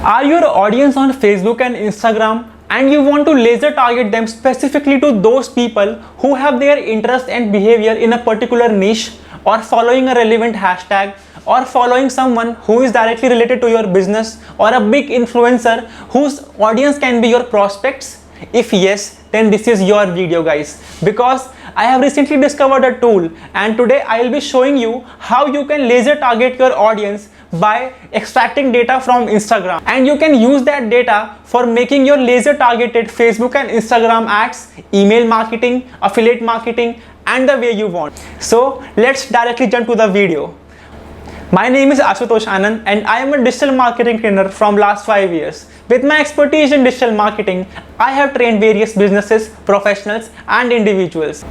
Are your audience on Facebook and Instagram and you want to laser target them specifically to those people who have their interest and behavior in a particular niche, or following a relevant hashtag, or following someone who is directly related to your business, or a big influencer whose audience can be your prospects? If yes, then this is your video, guys, because I have recently discovered a tool and today I will be showing you how you can laser target your audience by extracting data from Instagram, and you can use that data for making your laser targeted Facebook and Instagram ads, email marketing, affiliate marketing, and the way you want. So let's directly jump to the video. My name is Ashutosh Anand and I am a digital marketing trainer from last 5 years. With my expertise in digital marketing, I have trained various businesses, professionals, and individuals.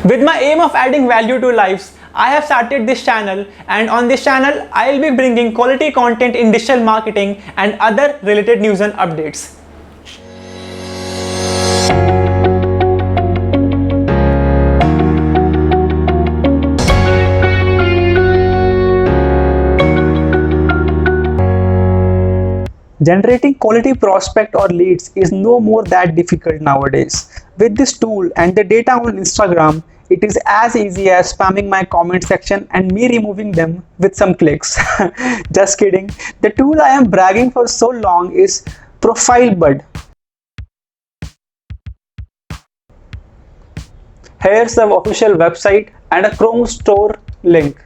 With my aim of adding value to lives, I have started this channel, and on this channel, I will be bringing quality content in digital marketing and other related news and updates. Generating quality prospect or leads is no more that difficult nowadays. With this tool and the data on Instagram, it is as easy as spamming my comment section and me removing them with some clicks. Just kidding. The tool I am bragging for so long is ProfileBud. Here's the official website and a Chrome store link.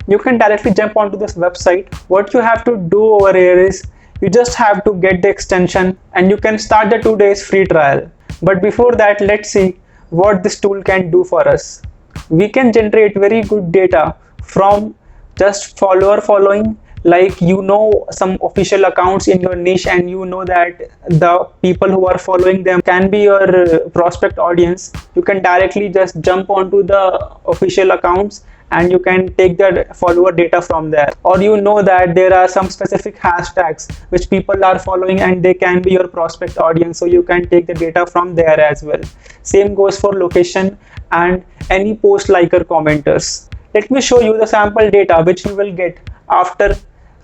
You can directly jump onto this website. What you have to do over here is you just have to get the extension and you can start the 2 days free trial. But before that, let's see what this tool can do for us. We can generate very good data from just following, like you know some official accounts in your niche and you know that the people who are following them can be your prospect audience. You can directly just jump onto the official accounts and you can take the follower data from there. Or you know that there are some specific hashtags which people are following and they can be your prospect audience, so you can take the data from there as well. Same goes for location and any post liker commenters. Let me show you the sample data which you will get after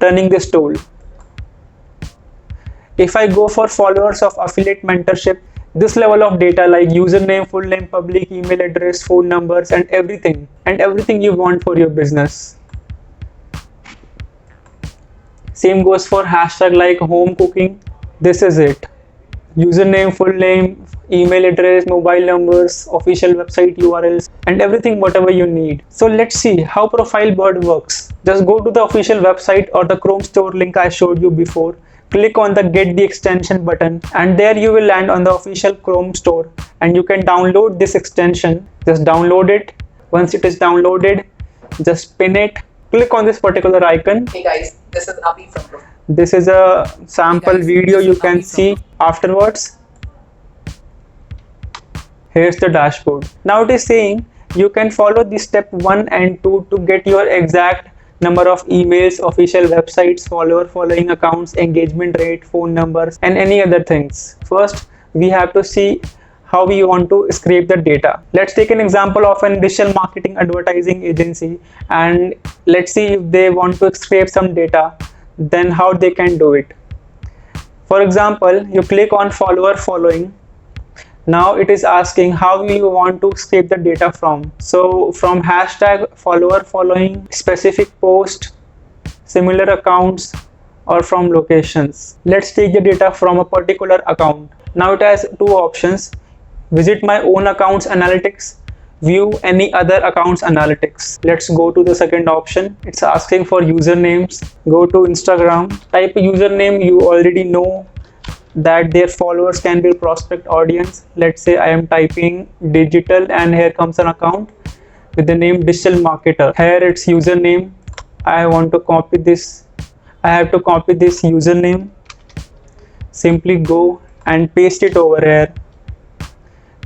running this tool. If I go for followers of affiliate mentorship, this level of data like username, full name, public email address, phone numbers, and everything you want for your business. Same goes for hashtag like home cooking. This is it. Username, full name, email address, mobile numbers, official website URLs, and everything whatever you need. So let's see how ProfileBud works. Just go to the official website or the Chrome store link I showed you before. Click on the get the extension button and there you will land on the official Chrome store and you can download this extension. Just download it. Once it is downloaded, just pin it. Click on this particular icon. Hey guys, this is Abhi from Pro. This is a sample video you can see afterwards. Here's the dashboard. Now it is saying you can follow the step 1 and 2 to get your exact number of emails, official websites, following accounts, engagement rate, phone numbers, and any other things. First, we have to see how we want to scrape the data. Let's take an example of an digital marketing advertising agency and let's see if they want to scrape some data, then how they can do it. For example, you click on following. Now it is asking how you want to scrape the data from. So from hashtag following, specific post, similar accounts, or from locations. Let's take the data from a particular account. Now it has two options: visit my own accounts analytics, view any other accounts analytics. Let's go to the second option. It's asking for usernames. Go to Instagram, type a username you already know that their followers can be prospect audience. Let's say I am typing digital and here comes an account with the name digital marketer. Here it's username. I want to copy this. I have to copy this username. Simply go and paste it over here.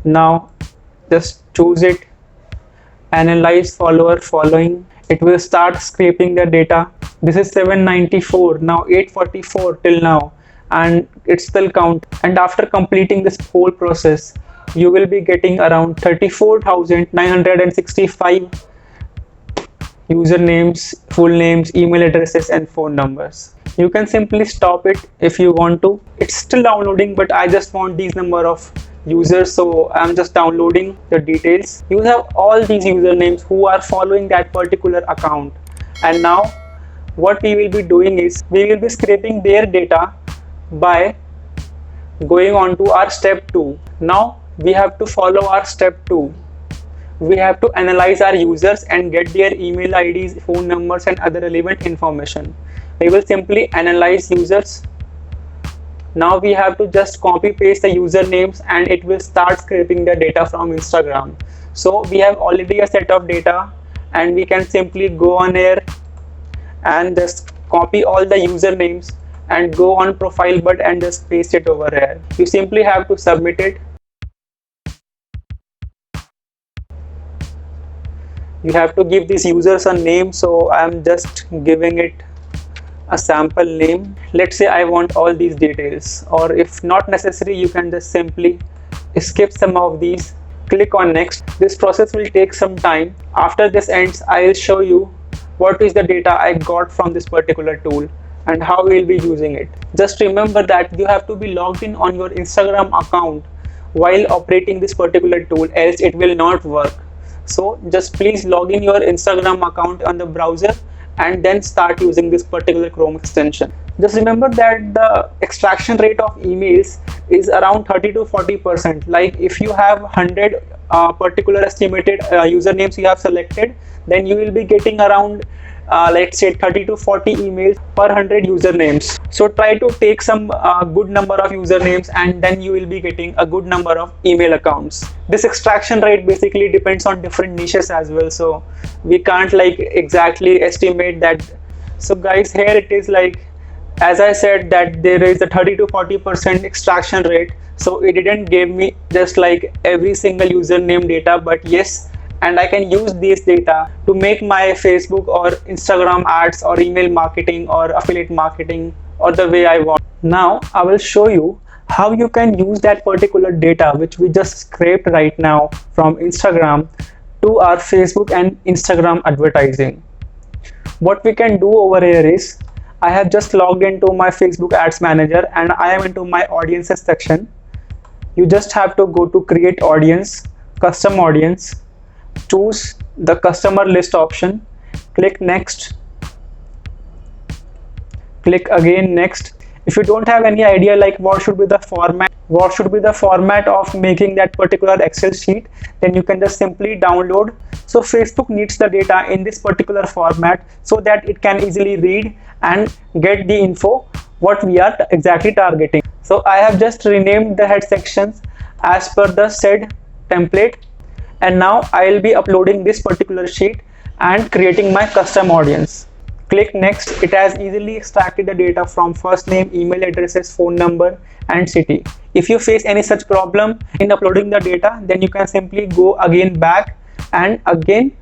Now just choose it, analyze following. It will start scraping the data. This is 794, now 844 till now, and it's still count. And after completing this whole process, you will be getting around 34,965 usernames, full names, email addresses, and phone numbers. You can simply stop it if you want to. It's still downloading, but I just want these number of users, so I'm just downloading the details. You have all these usernames who are following that particular account, and now what we will be doing is we will be scraping their data by going on to our step 2. Now we have to follow our step 2. We have to analyze our users and get their email IDs, phone numbers and other relevant information. We will simply analyze users. Now we have to just copy paste the usernames and it will start scraping the data from Instagram. So we have already a set of data and we can simply go on here and just copy all the usernames and go on profile button and just paste it over here. You simply have to submit it. You have to give these users a name, so I am just giving it a sample name. Let's say I want all these details, or if not necessary you can just simply skip some of these, click on next. This process will take some time. After this ends, I will show you what is the data I got from this particular tool and how we will be using it. Just remember that you have to be logged in on your Instagram account while operating this particular tool, else it will not work. So just please log in your Instagram account on the browser and then start using this particular Chrome extension. Just remember that the extraction rate of emails is around 30 to 40%. Like if you have 100 particular estimated usernames you have selected, then you will be getting around let's say 30 to 40 emails per 100 usernames. So try to take some good number of usernames and then you will be getting a good number of email accounts. This extraction rate basically depends on different niches as well, so we can't like exactly estimate that. So guys, here it is, like as I said that there is a 30 to 40% extraction rate, so it didn't give me just like every single username data, but yes, and I can use this data to make my Facebook or Instagram ads or email marketing or affiliate marketing or the way I want. Now I will show you how you can use that particular data which we just scraped right now from Instagram to our Facebook and Instagram advertising. What we can do over here is, I have just logged into my Facebook ads manager and I am into my audiences section. You just have to go to create audience, custom audience, choose the customer list option, click next, click again next. If you don't have any idea like what should be the format of making that particular Excel sheet, then you can just simply download. So Facebook needs the data in this particular format so that it can easily read and get the info what we are exactly targeting. So I have just renamed the head sections as per the said template, and now I will be uploading this particular sheet and creating my custom audience. Click next. It has easily extracted the data from first name, email addresses, phone number and city. If you face any such problem in uploading the data, then you can simply go again back and again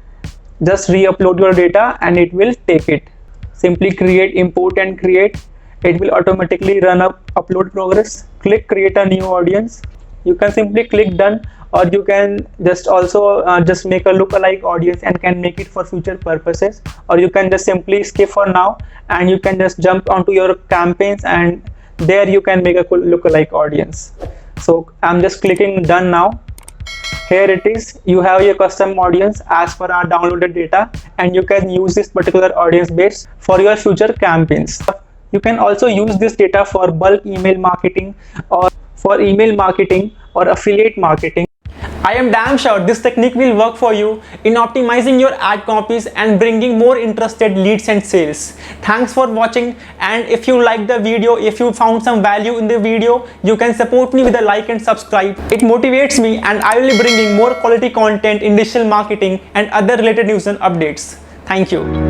just re-upload your data and it will take it. Simply create, import and create. It will automatically run up upload progress. Click create a new audience. You can simply click done, or you can just also just make a lookalike audience and can make it for future purposes, or you can just simply skip for now and you can just jump onto your campaigns and there you can make a lookalike audience. So I'm just clicking done now. Here it is, you have your custom audience as per our downloaded data and you can use this particular audience base for your future campaigns. You can also use this data for bulk email marketing or for email marketing or affiliate marketing. I am damn sure this technique will work for you in optimizing your ad copies and bringing more interested leads and sales. Thanks for watching, and if you liked the video, if you found some value in the video, you can support me with a like and subscribe. It motivates me and I will be bringing more quality content in digital marketing and other related news and updates. Thank you.